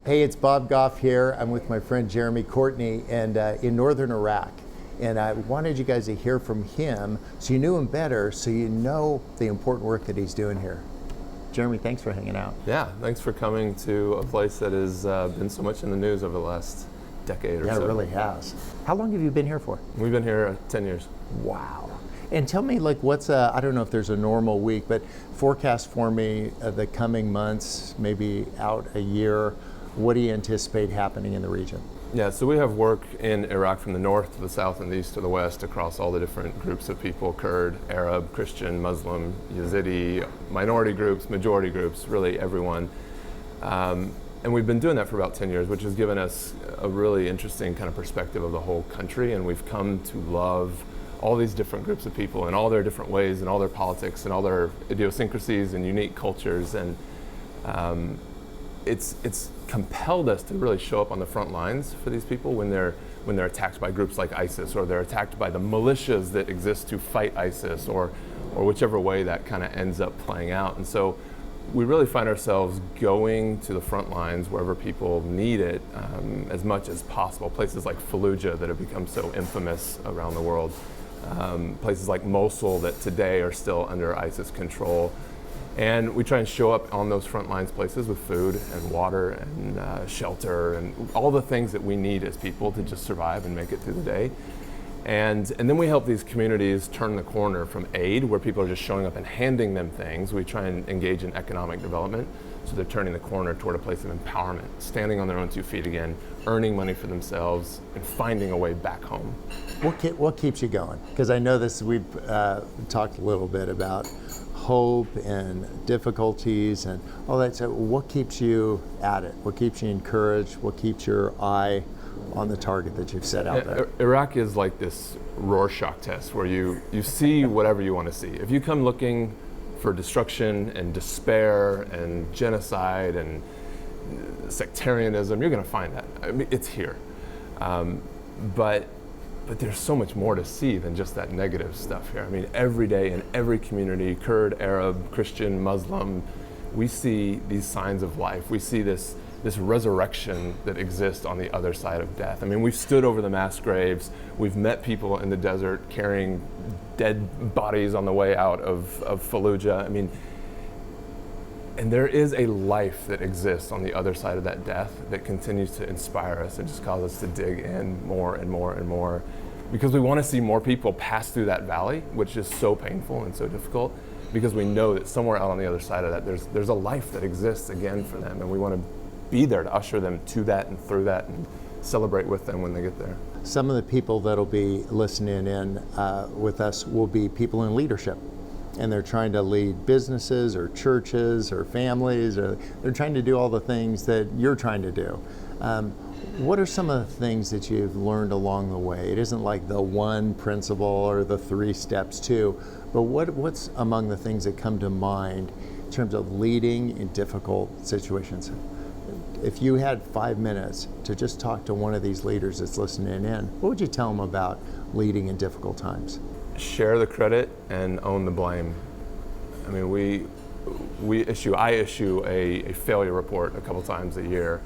Hey, it's Bob Goff here. I'm with my friend Jeremy Courtney and in northern Iraq. And I wanted you guys to hear from him so you knew him better, so you know the important work that he's doing here. Jeremy, thanks for hanging out. Yeah, thanks for coming to a place that has been so much in the news over the last decade or so. Yeah, it really has. How long have you been here for? We've been here 10 years. Wow. And tell me, like, what's I don't know if there's a normal week, but forecast for me the coming months, maybe out a year. What do you anticipate happening in the region? Yeah, so we have work in Iraq from the north to the south and the east to the west across all the different groups of people: Kurd, Arab, Christian, Muslim, Yazidi, minority groups, majority groups, really everyone. And we've been doing that for about 10 years, which has given us a really interesting kind of perspective of the whole country. And we've come to love all these different groups of people in all their different ways and all their politics and all their idiosyncrasies and unique cultures. And it's compelled us to really show up on the front lines for these people when they're attacked by groups like ISIS, or they're attacked by the militias that exist to fight ISIS, or whichever way that kind of ends up playing out. And so we really find ourselves going to the front lines wherever people need it as much as possible. Places like Fallujah that have become so infamous around the world. Places like Mosul that today are still under ISIS control. And we try and show up on those front lines places with food and water and shelter and all the things that we need as people to just survive and make it through the day. And then we help these communities turn the corner from aid, where people are just showing up and handing them things. We try and engage in economic development, so they're turning the corner toward a place of empowerment, standing on their own 2 feet again, earning money for themselves, and finding a way back home. What keeps you going? Because I know this, we've talked a little bit about hope and difficulties and all that. So what keeps you at it? What keeps you encouraged? What keeps your eye on the target that you've set out there? Iraq is like this Rorschach test where you see whatever you want to see. If you come looking for destruction and despair and genocide and sectarianism, you're going to find that. I mean, it's here. But there's so much more to see than just that negative stuff here. I mean, every day in every community, Kurd, Arab, Christian, Muslim, we see these signs of life. We see this resurrection that exists on the other side of death. I mean, we've stood over the mass graves. We've met people in the desert carrying dead bodies on the way out of Fallujah. I mean, and there is a life that exists on the other side of that death that continues to inspire us and just cause us to dig in more and more and more, because we want to see more people pass through that valley, which is so painful and so difficult, because we know that somewhere out on the other side of that, there's a life that exists again for them, and we want to be there to usher them to that and through that and celebrate with them when they get there. Some of the people that'll be listening in with us will be people in leadership, and they're trying to lead businesses or churches or families, or they're trying to do all the things that you're trying to do. What are some of the things that you've learned along the way? It isn't like the one principle or the 3 steps too, but what's among the things that come to mind in terms of leading in difficult situations? If you had 5 minutes to just talk to one of these leaders that's listening in, what would you tell them about leading in difficult times? Share the credit and own the blame. I mean, I issue a failure report a couple times a year,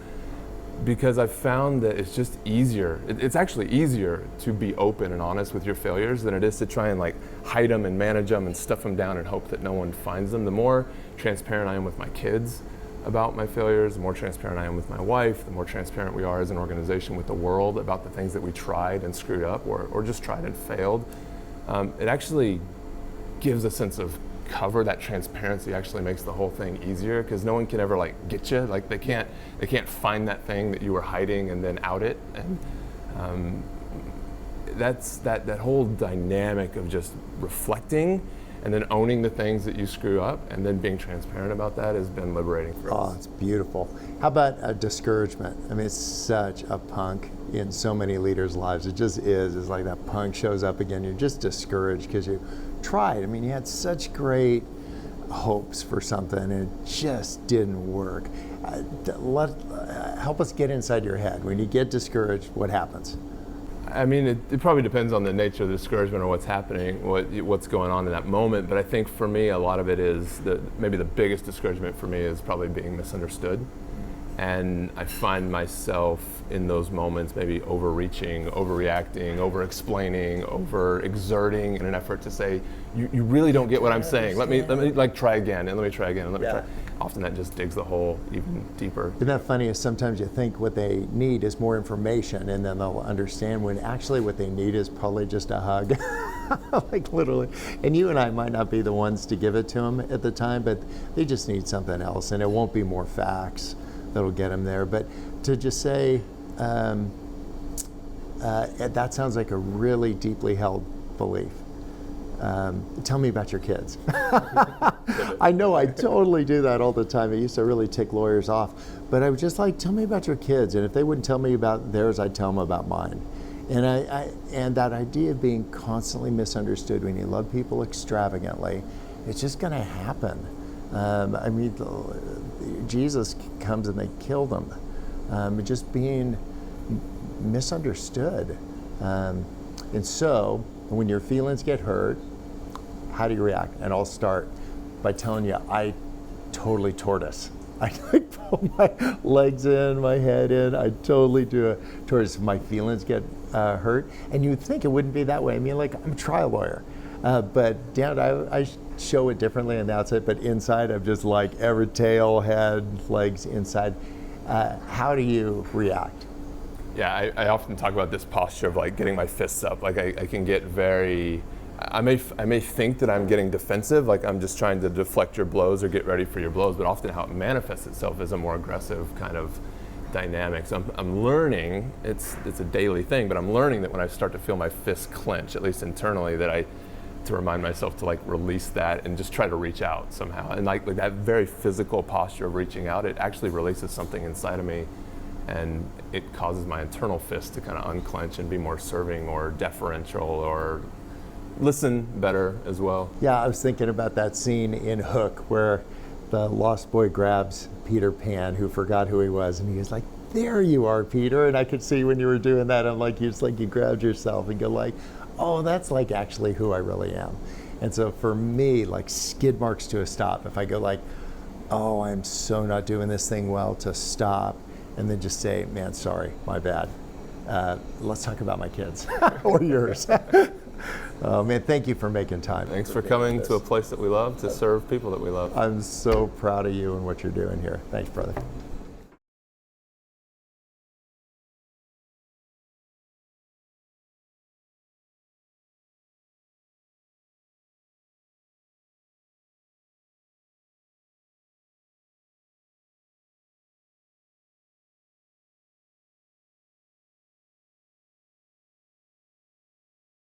because I've found that it's just easier. It's actually easier to be open and honest with your failures than it is to try and like hide them and manage them and stuff them down and hope that no one finds them. The more transparent I am with my kids about my failures, the more transparent I am with my wife, the more transparent we are as an organization with the world about the things that we tried and screwed up or just tried and failed. It actually gives a sense of cover. That transparency actually makes the whole thing easier, because no one can ever like get you. Like they can't find that thing that you were hiding and then out it. And that's that whole dynamic of just reflecting and then owning the things that you screw up and then being transparent about that has been liberating for us. Oh, it's beautiful. How about discouragement? I mean, it's such a punk in so many leaders' lives. It just is. It's like that punk shows up again. You're just discouraged because you tried. I mean, you had such great hopes for something and it just didn't work. Help us get inside your head. When you get discouraged, what happens? I mean, it probably depends on the nature of the discouragement or what's happening, what's going on in that moment. But I think for me, a lot of it is maybe the biggest discouragement for me is probably being misunderstood. And I find myself in those moments maybe overreaching, overreacting, over-explaining, over-exerting in an effort to say, you really don't get what I'm saying. Let me like try again, and let me try again, and let me try. Often that just digs the hole even deeper. Isn't that funny? Is sometimes you think what they need is more information, and then they'll understand when actually what they need is probably just a hug. Like literally. And you and I might not be the ones to give it to them at the time, but they just need something else, and it won't be more facts that'll get them there. But to just say, that sounds like a really deeply held belief. Tell me about your kids. I know I totally do that all the time. It used to really tick lawyers off. But I was just like, tell me about your kids. And if they wouldn't tell me about theirs, I'd tell them about mine. And and that idea of being constantly misunderstood when you love people extravagantly, it's just going to happen. I mean, Jesus comes and they killed him. Just being misunderstood. And so when your feelings get hurt, how do you react? And I'll start by telling you, I totally tortoise. I like pull my legs in, my head in. I totally do a tortoise. My feelings get hurt. And you'd think it wouldn't be that way. I mean, like, I'm a trial lawyer. But down, I show it differently on the outside, but inside I'm just like every tail, head, legs inside. How do you react? Yeah, I often talk about this posture of like getting my fists up. Like I can get very, I may think that I'm getting defensive, like I'm just trying to deflect your blows or get ready for your blows, but often how it manifests itself is a more aggressive kind of dynamic. So I'm learning, it's a daily thing, but I'm learning that when I start to feel my fists clench, at least internally, that to remind myself to like release that and just try to reach out somehow. And like that very physical posture of reaching out, it actually releases something inside of me, and it causes my internal fist to kind of unclench and be more serving or deferential or listen better as well. Yeah, I was thinking about that scene in Hook where the lost boy grabs Peter Pan, who forgot who he was, and he was like, "There you are, Peter." And I could see when you were doing that, I'm like, it's like you grabbed yourself and go like, oh, that's like actually who I really am. And so for me, like skid marks to a stop. If I go like, oh, I'm so not doing this thing well, to stop and then just say, man, sorry, my bad. Let's talk about my kids or yours. Oh man, thank you for making time. Thanks for coming to a place that we love to serve people that we love. I'm so proud of you and what you're doing here. Thanks, brother.